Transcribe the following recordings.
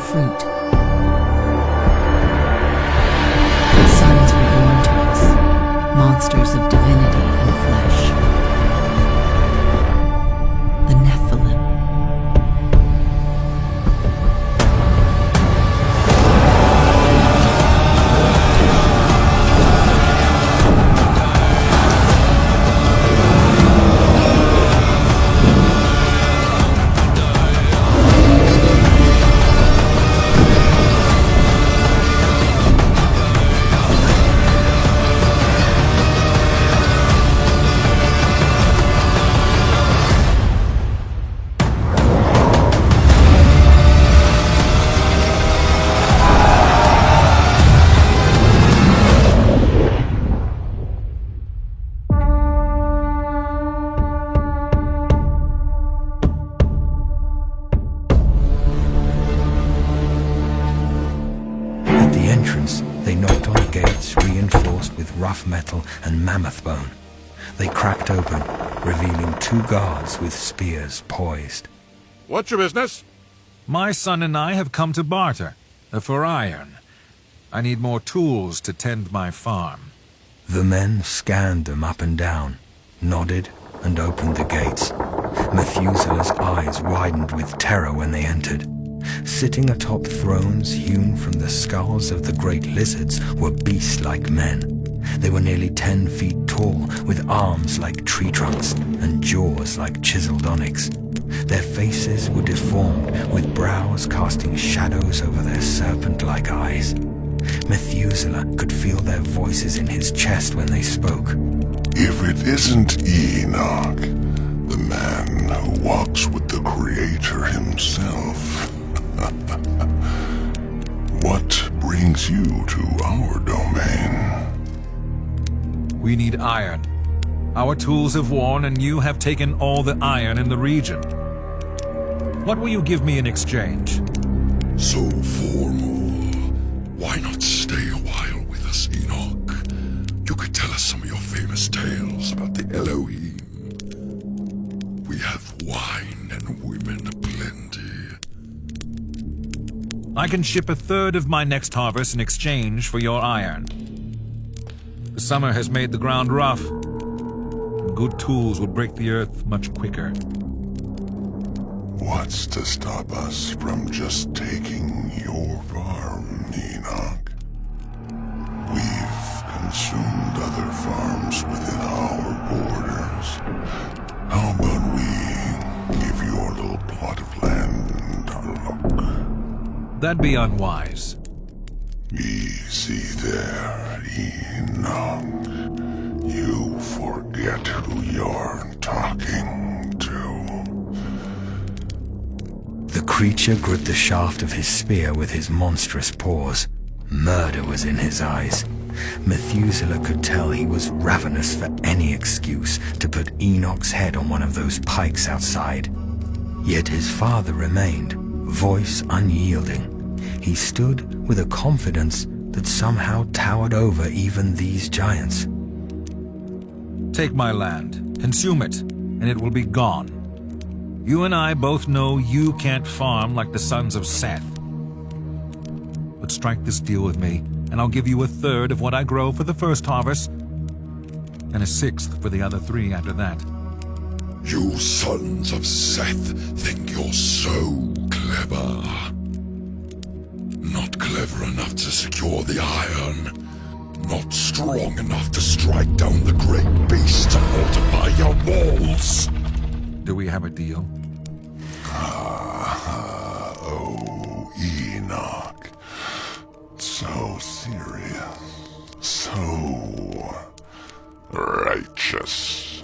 fruit. Sons were born to us, monsters of divinity and flesh. The Nephilim. They knocked on the gates, reinforced with rough metal and mammoth bone. They cracked open, revealing 2 guards with spears poised. What's your business? My son and I have come to barter, for iron. I need more tools to tend my farm. The men scanned them up and down, nodded, and opened the gates. Methuselah's eyes widened with terror when they entered. Sitting atop thrones hewn from the skulls of the great lizards were beast-like men. They were nearly 10 feet tall, with arms like tree trunks and jaws like chiseled onyx. Their faces were deformed, with brows casting shadows over their serpent-like eyes. Methuselah could feel their voices in his chest when they spoke. If it isn't Enoch, the man who walks with the Creator himself, what brings you to our domain? We need iron. Our tools have worn, and you have taken all the iron in the region. What will you give me in exchange? So formal. Why not stay a while with us, Enoch? You could tell us some of your famous tales about the Elohim. We have wine and women aplenty. I can ship 1/3 of my next harvest in exchange for your iron. The summer has made the ground rough. Good tools will break the earth much quicker. What's to stop us from just taking your farm, Enoch? We've consumed other farms within our borders. How about we give your little plot of land a look? That'd be unwise. Easy there, Enoch. You forget who you're talking to. The creature gripped the shaft of his spear with his monstrous paws. Murder was in his eyes. Methuselah could tell he was ravenous for any excuse to put Enoch's head on one of those pikes outside. Yet his father remained, voice unyielding. He stood with a confidence that somehow towered over even these giants. Take my land, consume it, and it will be gone. You and I both know you can't farm like the sons of Seth. But strike this deal with me, and I'll give you 1/3 of what I grow for the first harvest, and 1/6 for the other 3 after that. You sons of Seth think you're so clever. Not clever enough to secure the iron. Not strong enough to strike down the great beast to fortify your walls. Do we have a deal? Oh, Enoch. So serious. So righteous.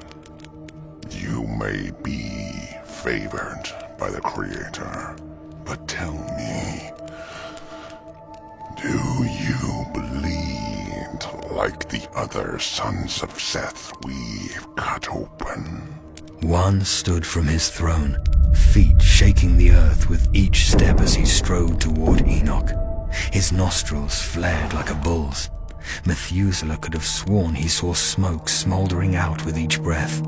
You may be favored by the Creator, but tell me, do you bleed like the other sons of Seth we've cut open? One stood from his throne, feet shaking the earth with each step as he strode toward Enoch. His nostrils flared like a bull's. Methuselah could have sworn he saw smoke smoldering out with each breath.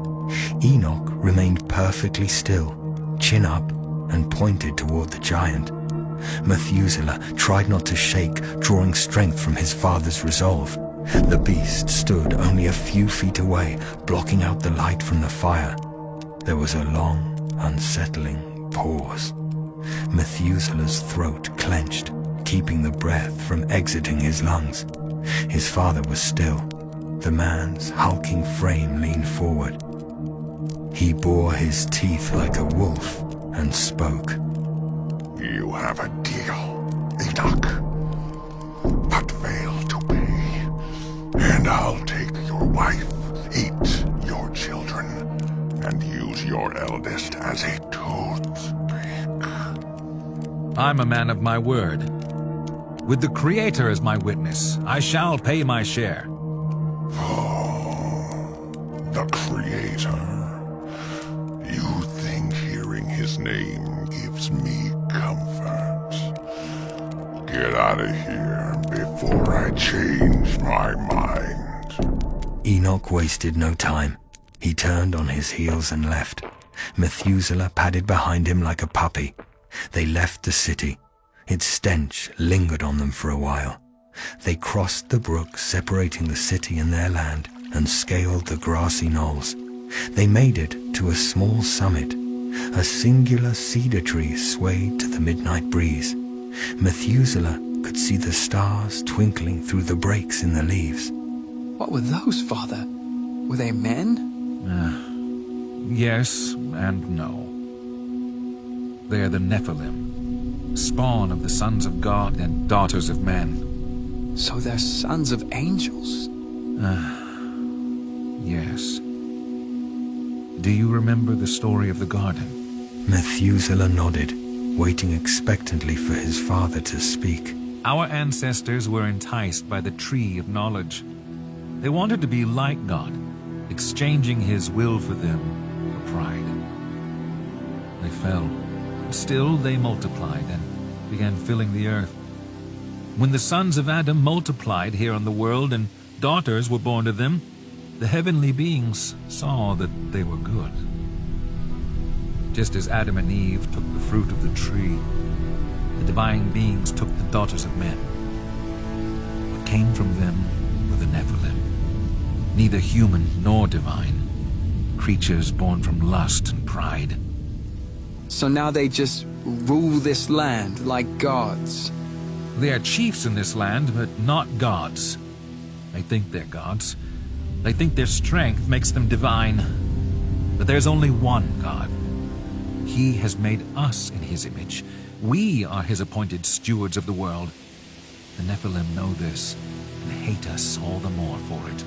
Enoch remained perfectly still, chin up, and pointed toward the giant. Methuselah tried not to shake, drawing strength from his father's resolve. The beast stood only a few feet away, blocking out the light from the fire. There was a long, unsettling pause. Methuselah's throat clenched, keeping the breath from exiting his lungs. His father was still. The man's hulking frame leaned forward. He bore his teeth like a wolf and spoke. You have a deal, Enoch, but fail to pay, and I'll take your wife, eat your children, and use your eldest as a toothpick. I'm a man of my word. With the Creator as my witness, I shall pay my share. The Creator. You think hearing his name gives me comfort? Get out of here before I change my mind. Enoch wasted no time. He turned on his heels and left. Methuselah padded behind him like a puppy. They left the city. Its stench lingered on them for a while. They crossed the brook separating the city and their land and scaled the grassy knolls. They made it to a small summit. A singular cedar tree swayed to the midnight breeze. Methuselah could see the stars twinkling through the breaks in the leaves. What were those, Father? Were they men? Yes and no. They are the Nephilim, spawn of the sons of God and daughters of men. So they're sons of angels? Yes. Do you remember the story of the garden? Methuselah nodded, waiting expectantly for his father to speak. Our ancestors were enticed by the tree of knowledge. They wanted to be like God, exchanging his will for them for pride. They fell. Still, they multiplied and began filling the earth. When the sons of Adam multiplied here on the world and daughters were born to them, the heavenly beings saw that they were good. Just as Adam and Eve took the fruit of the tree, the divine beings took the daughters of men. What came from them were the Nephilim, neither human nor divine, creatures born from lust and pride. So now they just rule this land like gods? They are chiefs in this land, but not gods. They think they're gods. They think their strength makes them divine. But there's only one God. He has made us in his image. We are his appointed stewards of the world. The Nephilim know this and hate us all the more for it.